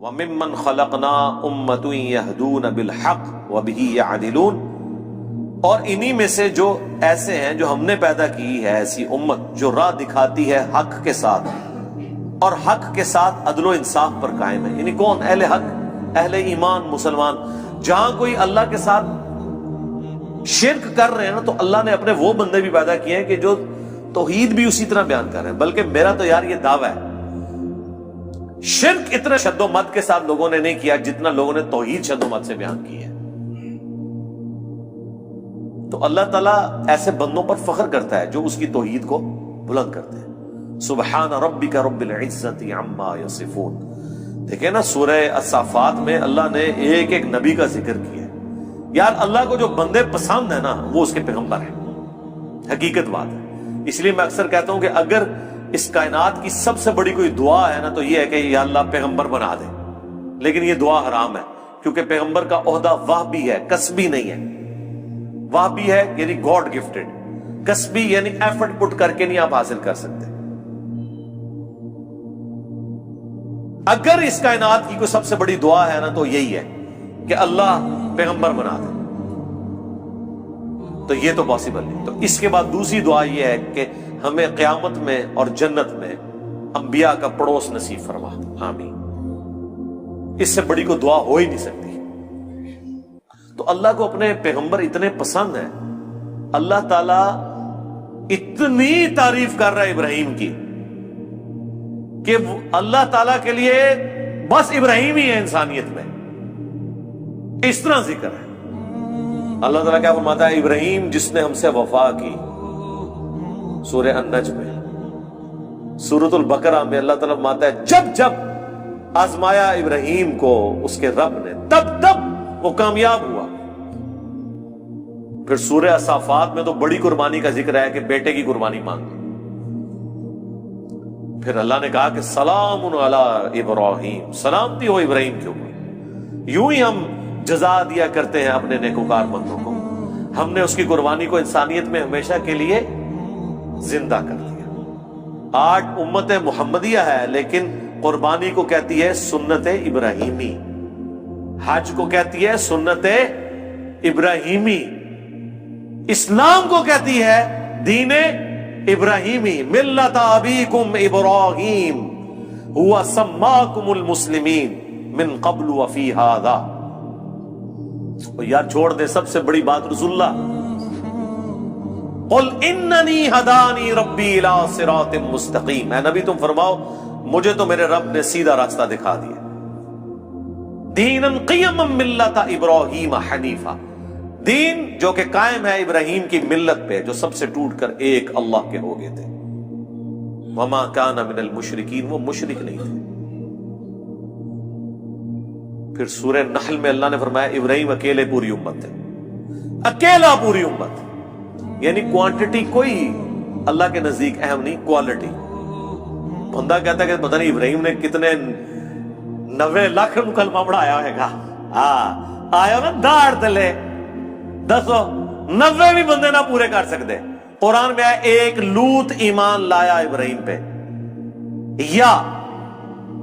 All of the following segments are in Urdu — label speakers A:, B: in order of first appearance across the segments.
A: وَمِمَّنْ خَلَقْنَا أُمَّةٌ يَهْدُونَ بِالْحَقِّ وَبِهِ يَعْدِلُونَ، اور انہی میں سے جو ایسے ہیں جو ہم نے پیدا کی ہے ایسی امت جو راہ دکھاتی ہے حق کے ساتھ اور حق کے ساتھ عدل و انصاف پر قائم ہے. یعنی کون؟ اہل حق، اہل ایمان، مسلمان. جہاں کوئی اللہ کے ساتھ شرک کر رہے ہیں نا، تو اللہ نے اپنے وہ بندے بھی پیدا کیے ہیں کہ جو توحید بھی اسی طرح بیان کر رہے ہیں. بلکہ میرا تو یار یہ دعویٰ ہے، شرک اتنے شد و مت کے ساتھ لوگوں نے نہیں کیا جتنا لوگوں نے توحید شد و مت سے بیان کی ہے. تو اللہ تعالیٰ ایسے بندوں پر فخر کرتا ہے جو اس کی توحید کو بلند کرتے ہیں. سبحان ربک رب العزت عما یصفون. دیکھیں نا سورہ الصافات میں اللہ نے ایک ایک نبی کا ذکر کیا ہے. یار اللہ کو جو بندے پسند ہیں نا وہ اس کے پیغمبر ہیں. حقیقت بات ہے. اس لیے میں اکثر کہتا ہوں کہ اگر اس کائنات کی سب سے بڑی کوئی دعا ہے نا تو یہ ہے کہ یا اللہ پیغمبر بنا دے. لیکن یہ دعا حرام ہے، کیونکہ پیغمبر کا عہدہ وہبی ہے، کسبی نہیں ہے. وہبی ہے یعنی گاڈ گفٹڈ، کسبی یعنی ایفرٹ پٹ کر کے نہیں آپ حاصل کر سکتے. اگر اس کائنات کی کوئی سب سے بڑی دعا ہے نا تو یہی ہے کہ اللہ پیغمبر بنا دے، تو یہ تو پاسبل نہیں. تو اس کے بعد دوسری دعا یہ ہے کہ ہمیں قیامت میں اور جنت میں انبیاء کا پڑوس نصیب فرما. آمین. اس سے بڑی کوئی دعا ہو ہی نہیں سکتی. تو اللہ کو اپنے پیغمبر اتنے پسند ہیں، اللہ تعالیٰ اتنی تعریف کر رہا ہے ابراہیم کی کہ اللہ تعالیٰ کے لیے بس ابراہیم ہی ہے انسانیت میں. اس طرح ذکر ہے. اللہ تعالیٰ کیا فرماتا ہے؟ ابراہیم جس نے ہم سے وفا کی، سورہ النجم میں. سورۃ البقرہ میں اللہ تعالیٰ فرماتا ہے جب جب آزمایا ابراہیم کو اس کے رب نے تب تب وہ کامیاب ہوا. پھر سورہ الصافات میں تو بڑی قربانی کا ذکر ہے کہ بیٹے کی قربانی مانگی. پھر اللہ نے کہا کہ سلام علی ابراہیم، سلامتی ہو ابراہیم کے اوپر. یوں ہی ہم جزا دیا کرتے ہیں اپنے نیکوکار بندوں کو. ہم نے اس کی قربانی کو انسانیت میں ہمیشہ کے لیے زندہ کر دیا. آج امت محمدیہ ہے لیکن قربانی کو کہتی ہے سنت ابراہیمی، حج کو کہتی ہے سنت ابراہیمی، اسلام کو کہتی ہے دین ابراہیمی. ملت ابیکم ابراہیم هو سماکم المسلمین من قبل وفی ھذا. یار چھوڑ دے سب سے بڑی بات رسول اللہ. قل اننی ہدانی ربی الی صراط مستقیم. اے نبی تم فرماؤ مجھے تو میرے رب نے سیدھا راستہ دکھا دیا. دینا قیما ملت ابراہیم حنیفا، دین جو کہ قائم ہے ابراہیم کی ملت پہ جو سب سے ٹوٹ کر ایک اللہ کے ہو گئے تھے. وما کان من المشرکین، وہ مشرک نہیں تھے. پھر سورہ نحل میں اللہ نے فرمایا ابراہیم اکیلے پوری امت تھے، اکیلا پوری امت. یعنی کوانٹٹی کوئی اللہ کے نزدیک اہم نہیں، کوالٹی. بندہ کہتا ہے کہ پتہ نہیں ابراہیم نے کتنے 90 لاکھ کلمہ پڑھایا ہوئے گا. آیا نا داڑ تلے دسو 90 بھی بندے نہ پورے کر سکتے. قرآن میں آیا ایک لوط ایمان لایا ابراہیم پہ، یا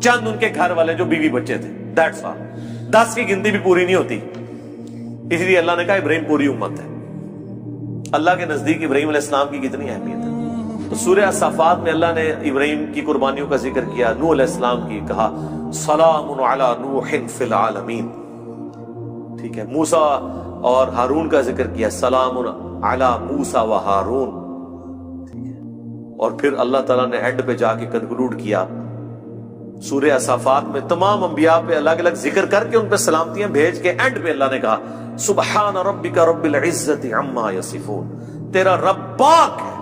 A: چند ان کے گھر والے جو بیوی بچے تھے. That's all. 10 کی گنتی بھی پوری نہیں ہوتی. اس لیے اللہ نے کہا ابراہیم پوری امت ہے. اللہ کے نزدیک ابراہیم علیہ السلام کی کتنی اہمیت ہے. تو سورہ الصافات میں اللہ نے ابراہیم کی قربانیوں کا ذکر کیا، نوح علیہ السلام کی کہا سلام علی نوح فی العالمین. ٹھیک ہے. موسیٰ اور ہارون کا ذکر کیا، سلام علی موسیٰ و ہارون. ٹھیک ہے. اور پھر اللہ تعالیٰ نے اینڈ پہ جا کے کنکلوڈ کیا سورہ الصافات میں تمام انبیاء پہ الگ الگ ذکر کر کے ان پہ سلامتیاں بھیج کے اینڈ پہ اللہ نے کہا سبحان ربک رب العزت عما یصفون. تیرا رب پاک ہے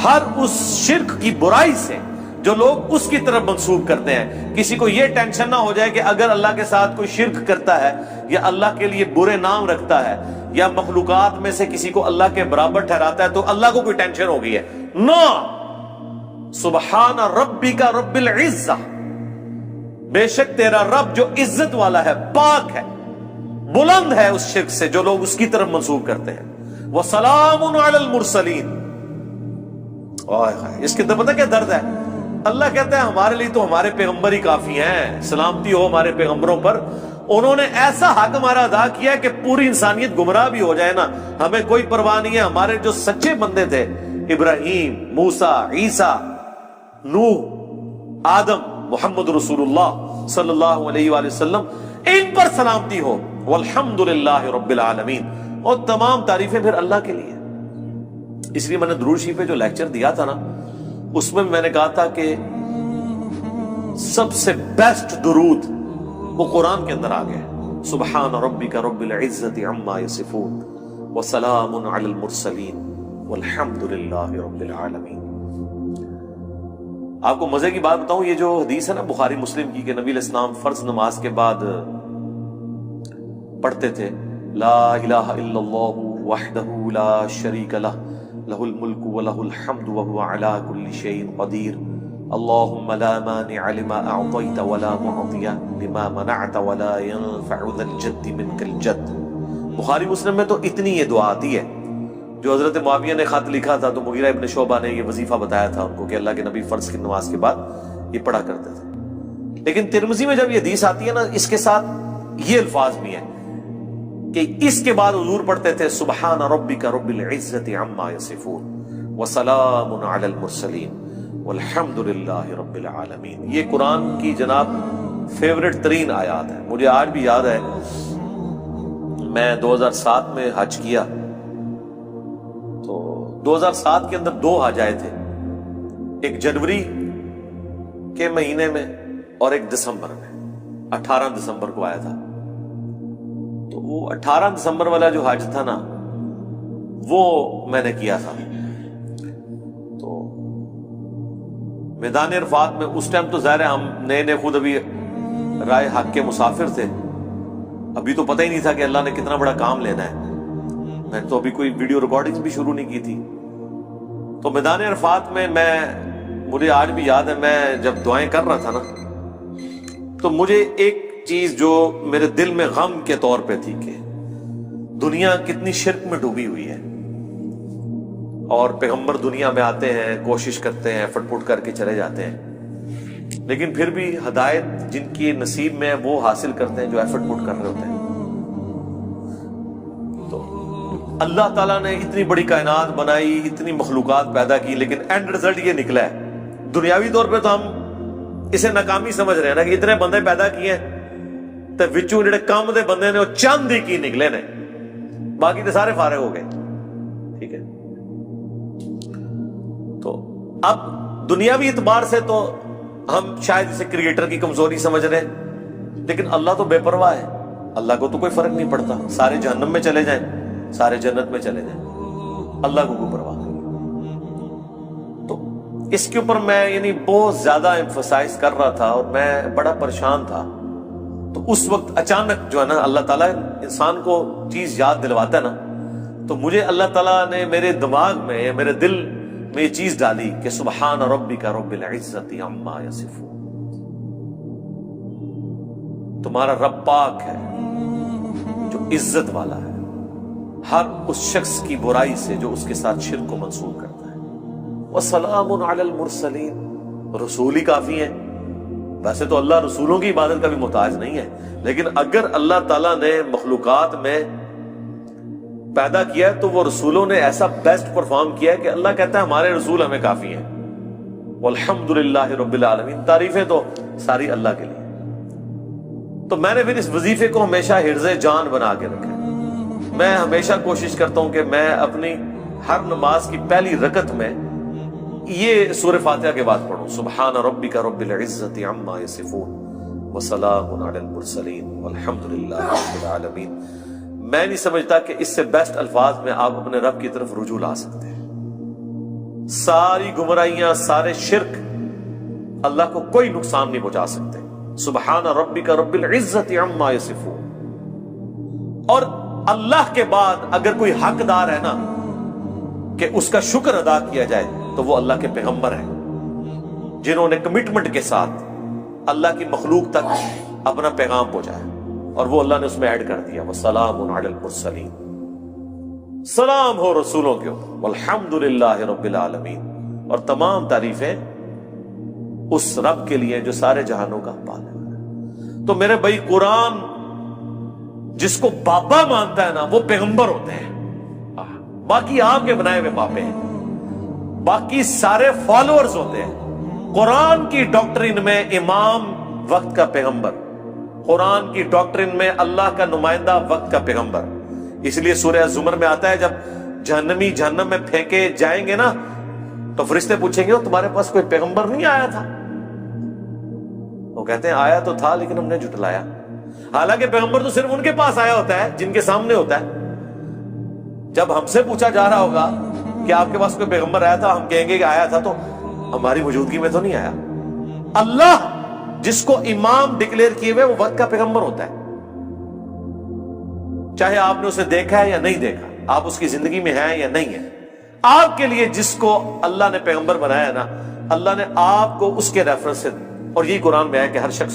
A: ہر اس شرک کی برائی سے جو لوگ اس کی طرف منسوب کرتے ہیں. کسی کو یہ ٹینشن نہ ہو جائے کہ اگر اللہ کے ساتھ کوئی شرک کرتا ہے یا اللہ کے لیے برے نام رکھتا ہے یا مخلوقات میں سے کسی کو اللہ کے برابر ٹھہراتا ہے تو اللہ کو کوئی ٹینشن ہو گئی ہے. نو، سبحان ربک رب العزہ، بے شک تیرا رب جو عزت والا ہے، پاک ہے، بلند ہے اس شرک سے جو لوگ اس کی طرف منسوب کرتے ہیں. وَسَلَامٌ عَلَى الْمُرْسَلِينَ. اس کے اندر پتہ کیا درد ہے؟ اللہ کہتا ہے ہمارے لیے تو ہمارے پیغمبر ہی کافی ہیں، سلامتی ہو ہمارے پیغمبروں پر، انہوں نے ایسا حق ہمارا ادا کیا کہ پوری انسانیت گمراہ بھی ہو جائے نا ہمیں کوئی پرواہ نہیں ہے۔ ہمارے جو سچے بندے تھے، ابراہیم، موسیٰ، عیسیٰ، نوح، آدم، محمد رسول اللہ صلی اللہ علیہ وآلہ وسلم، ان پر سلامتی ہو، والحمدللہ رب العالمین، اور تمام تعریفیں پھر اللہ کے لیے۔ اس لیے میں نے درود شریف پہ جو لیکچر دیا تھا نا، اس میں میں نے کہا تھا کہ سب سے بیسٹ درود وہ قرآن کے اندر آ گیا، سبحان ربک رب العزت عما یصفون وسلام علی المرسلین والحمد للہ رب العالمین۔ آپ کو مزے کی بات بتاؤں، یہ جو حدیث ہے نا بخاری مسلم کی کہ نبی علیہ السلام فرض نماز کے بعد پڑھتے تھے لا الہ الا اللہ وحدہ لا شریک لہ لہ الملک ولہ الحمد وہو علی کل شیء قدیر اللہم لا مانع لما اعطیت ولا معطی لما منعت ولا ينفع ذا الجد منک الجد۔ بخاری مسلم میں تو اتنی یہ دعا آتی ہے۔ جو حضرت معاویہ نے خط لکھا تھا تو مغیرہ ابن شعبہ نے یہ وظیفہ بتایا تھا ان کو کہ اللہ کے نبی فرض کی نماز کے بعد یہ پڑھا کرتے تھے۔ لیکن ترمذی میں جب یہ حدیث آتی ہے نا، اس کے ساتھ یہ الفاظ بھی ہیں کہ اس کے بعد حضور پڑھتے تھے سبحان ربک رب العزت عما یصفون وسلام علی المرسلین والحمد للہ رب العالمین۔ یہ قرآن کی جناب فیورٹ ترین آیات ہے۔ مجھے آج بھی یاد ہے، میں 2007 میں حج کیا تو 2007 کے اندر 2 حج آئے تھے، ایک جنوری کے مہینے میں اور ایک دسمبر میں، 18 دسمبر کو آیا تھا۔ تو وہ 18 دسمبر والا جو حج تھا نا، وہ میں نے کیا تھا۔ تو میدان عرفات میں اس ٹائم تو ظاہر ہے ہم نئے خود ابھی رائے حق کے مسافر تھے، ابھی تو پتہ ہی نہیں تھا کہ اللہ نے کتنا بڑا کام لینا ہے۔ میں نے تو ابھی کوئی ویڈیو ریکارڈنگ بھی شروع نہیں کی تھی۔ تو میدان عرفات میں مجھے آج بھی یاد ہے، میں جب دعائیں کر رہا تھا نا، تو مجھے ایک چیز جو میرے دل میں غم کے طور پہ تھی کہ دنیا کتنی شرک میں ڈوبی ہوئی ہے، اور پیغمبر دنیا میں آتے ہیں، کوشش کرتے ہیں، فٹ فٹ کر کے چلے جاتے ہیں، لیکن پھر بھی ہدایت جن کی نصیب میں وہ حاصل کرتے ہیں جو ایفرٹ پٹ کر رہے ہوتے ہیں۔ تو اللہ تعالیٰ نے اتنی بڑی کائنات بنائی، اتنی مخلوقات پیدا کی، لیکن اینڈ رزلٹ یہ نکلا ہے۔ دنیاوی طور پہ تو ہم اسے ناکامی سمجھ رہے ہیں نا کہ اتنے بندے پیدا کیے ہیں تے وچوں جڑے کام دے بندے نے وہ چند ہی کی نکلے نے، باقی تے سارے فارغ ہو گئے۔ ٹھیک ہے، تو اب دنیاوی اعتبار سے تو ہم شاید اسے کریٹر کی کمزوری سمجھ رہے ہیں، لیکن اللہ تو بے پرواہ ہے، اللہ کو تو کوئی فرق نہیں پڑتا، سارے جہنم میں چلے جائیں، سارے جنت میں چلے جائیں، اللہ کو کوئی پرواہ نہیں۔ تو اس کے اوپر میں بہت زیادہ ایمفسائز کر رہا تھا اور میں بڑا پریشان تھا۔ تو اس وقت اچانک جو ہے نا اللہ تعالیٰ انسان کو چیز یاد دلواتا ہے نا، تو مجھے اللہ تعالیٰ نے میرے دماغ میں، میرے دل میں یہ چیز ڈالی کہ سبحان ربک رب العزت عما یصفون، تمہارا رب پاک ہے جو عزت والا ہے ہر اس شخص کی برائی سے جو اس کے ساتھ شرک کو منسوب کرتا ہے۔ وسلام علی المرسلین، رسول ہی کافی ہیں۔ ویسے تو اللہ رسولوں کی عبادت کا بھی محتاج نہیں ہے، لیکن اگر اللہ تعالیٰ نے مخلوقات میں پیدا کیا ہے تو وہ رسولوں نے ایسا بیسٹ پرفارم کیا ہے کہ اللہ کہتا ہے ہمارے رسول ہمیں کافی ہیں۔ والحمدللہ رب العالمین، تعریفیں تو ساری اللہ کے لیے۔ تو میں نے پھر اس وظیفے کو ہمیشہ حرز جان بنا کے رکھا ہے۔ میں ہمیشہ کوشش کرتا ہوں کہ میں اپنی ہر نماز کی پہلی رکعت میں یہ سورہ فاتحہ کے بعد پڑھوں، سبحان ربک رب العزت عما یصفون وسلام علی المرسلین والحمدللہ رب العالمین۔ میں نہیں سمجھتا کہ اس سے بیسٹ الفاظ میں آپ اپنے رب کی طرف رجوع لا سکتے ہیں۔ ساری گمراہیاں، سارے شرک اللہ کو کوئی نقصان نہیں پہنچا سکتے۔ سبحان ربک رب العزت عما یصفون۔ اور اللہ کے بعد اگر کوئی حقدار ہے نا کہ اس کا شکر ادا کیا جائے تو وہ اللہ کے پیغمبر ہیں، جنہوں نے کمٹمنٹ کے ساتھ اللہ کی مخلوق تک اپنا پیغام پہنچایا، اور وہ اللہ نے اس میں ایڈ کر دیا وسلام علی المرسلین، سلام ہو رسولوں کے اوپر، والحمد للہ رب العالمین، اور تمام تعریفیں اس رب کے لیے جو سارے جہانوں کا پالنے والا ہے۔ تو میرے بھائی قرآن جس کو بابا مانتا ہے نا وہ پیغمبر ہوتے ہیں، باقی آپ کے بنائے ہوئے باپے ہیں، باقی سارے فالوورز ہوتے ہیں۔ قرآن کی ڈاکٹرین میں امام وقت کا پیغمبر، قرآن کی ڈاکٹرین میں اللہ کا نمائندہ وقت کا پیغمبر۔ اس لیے سورہ زمر میں آتا ہے جب جہنمی جہنم میں پھینکے جائیں گے نا تو فرشتے پوچھیں گے تمہارے پاس کوئی پیغمبر نہیں آیا تھا؟ وہ کہتے ہیں آیا تو تھا لیکن ہم نے جھٹلایا۔ حالانکہ پیغمبر تو صرف ان کے پاس آیا ہوتا ہے جن کے سامنے ہوتا ہے۔ جب ہم سے پوچھا جا رہا ہوگا کہ آپ کے پاس کوئی پیغمبر آیا تھا، ہم کہیں گے کہ آیا تھا تو ہماری موجودگی میں تو نہیں آیا۔ اللہ جس کو امام ڈکلیئر کیے ہوئے وہ وقت کا پیغمبر ہوتا ہے، چاہے آپ نے اسے دیکھا ہے یا نہیں دیکھا، آپ اس کی زندگی میں ہیں یا نہیں ہے۔ آپ کے لیے جس کو اللہ نے پیغمبر بنایا ہے نا، اللہ نے آپ کو اس کے ریفرنس سے، اور یہی قرآن میں ہے کہ ہر شخص